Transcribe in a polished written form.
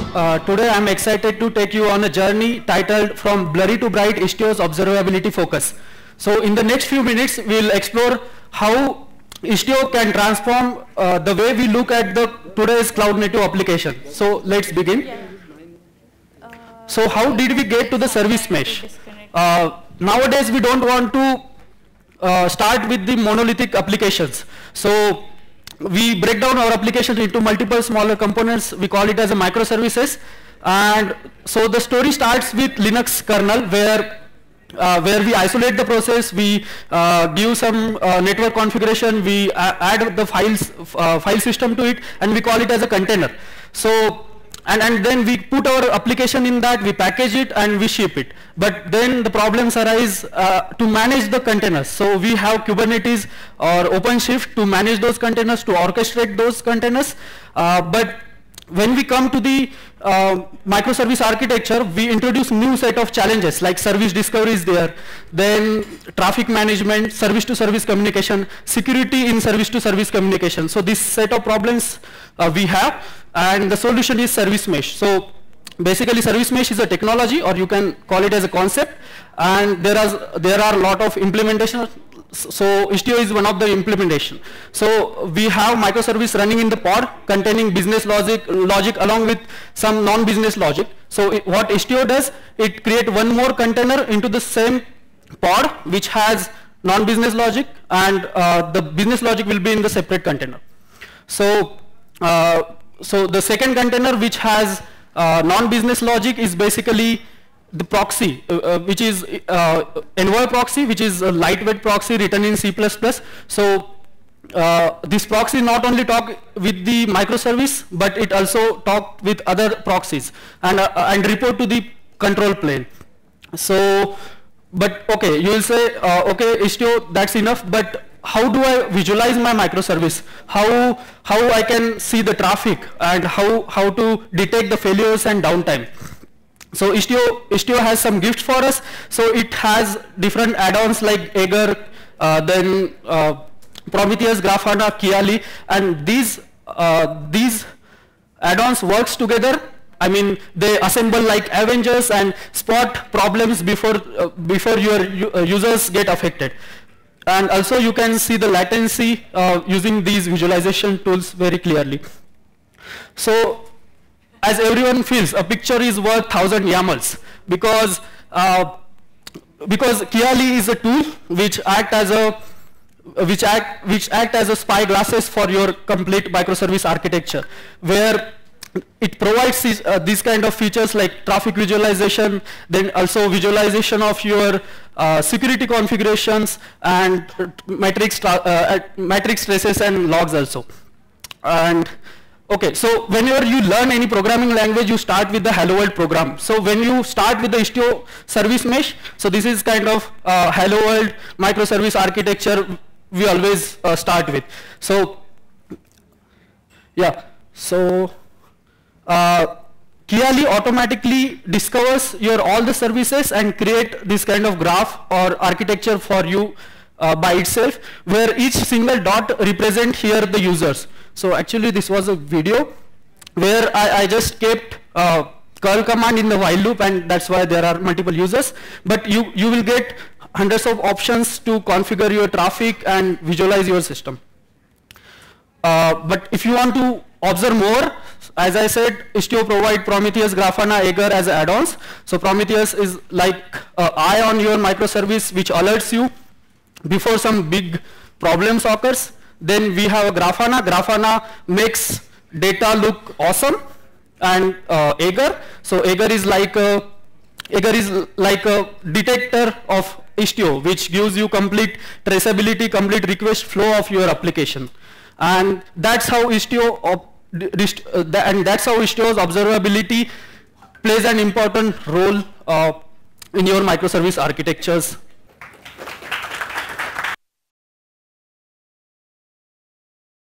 Today I'm excited to take you on a journey titled From Blurry to Bright, Istio's Observability Focus. So in the next few minutes, we'll explore how Istio can transform the way we look at today's cloud native application. So let's begin. So how did we get to the service mesh? Nowadays we don't want to start with the monolithic applications. So we break down our application into multiple smaller components. We call it as a microservices. And so the story starts with Linux kernel, where we isolate the process, we give some network configuration, we add the file system to it, and we call it as a container. So and then we put our application in that, we package it, and we ship it. But then the problems arise to manage the containers. So we have Kubernetes or OpenShift to manage those containers, to orchestrate those containers. But when we come to the microservice architecture, we introduce new set of challenges like service discovery is there, then traffic management, service-to-service communication, security in service-to-service communication. So this set of problems we have, and the solution is service mesh. So basically service mesh is a technology, or you can call it as a concept, and there are a lot of implementations. So Istio is one of the implementation. So we have microservice running in the pod containing business logic along with some non-business logic. So what Istio does, it creates one more container into the same pod which has non-business logic, and the business logic will be in the separate container. So so the second container which has non-business logic is basically the proxy, which is Envoy proxy, which is a lightweight proxy written in C++. So this proxy not only talk with the microservice, but it also talk with other proxies and report to the control plane. So, but okay, you will say, okay, Istio, that's enough, but how do I visualize my microservice? How I can see the traffic, and how to detect the failures and downtime? So Istio has some gifts for us. So it has different add-ons like Aegir, then Prometheus, Grafana, Kiali, and these add-ons works together. I mean, they assemble like Avengers and spot problems before your users get affected. And also you can see the latency using these visualization tools very clearly. So as everyone feels, a picture is worth 1,000 YAMLs, because Kiali is a tool which act as a spy glasses for your complete microservice architecture, where it provides these kind of features like traffic visualization, then also visualization of your security configurations and matrix traces and logs also. And okay, so whenever you learn any programming language, you start with the Hello World program. So when you start with the Istio service mesh, so this is kind of Hello World microservice architecture we always start with. So yeah, so Kiali automatically discovers all the services and create this kind of graph or architecture for you by itself, where each single dot represent here the users. So actually this was a video where I just kept curl command in the while loop, and that's why there are multiple users. But you will get hundreds of options to configure your traffic and visualize your system. But if you want to observe more, as I said, Istio provide Prometheus, Grafana, Aegir as add-ons. So Prometheus is like an eye on your microservice which alerts you before some big problems occurs. Then we have Grafana. Grafana makes data look awesome, and Aegir. So Aegir is like a detector of Istio, which gives you complete traceability, complete request flow of your application, and that's how Istio's observability plays an important role in your microservice architectures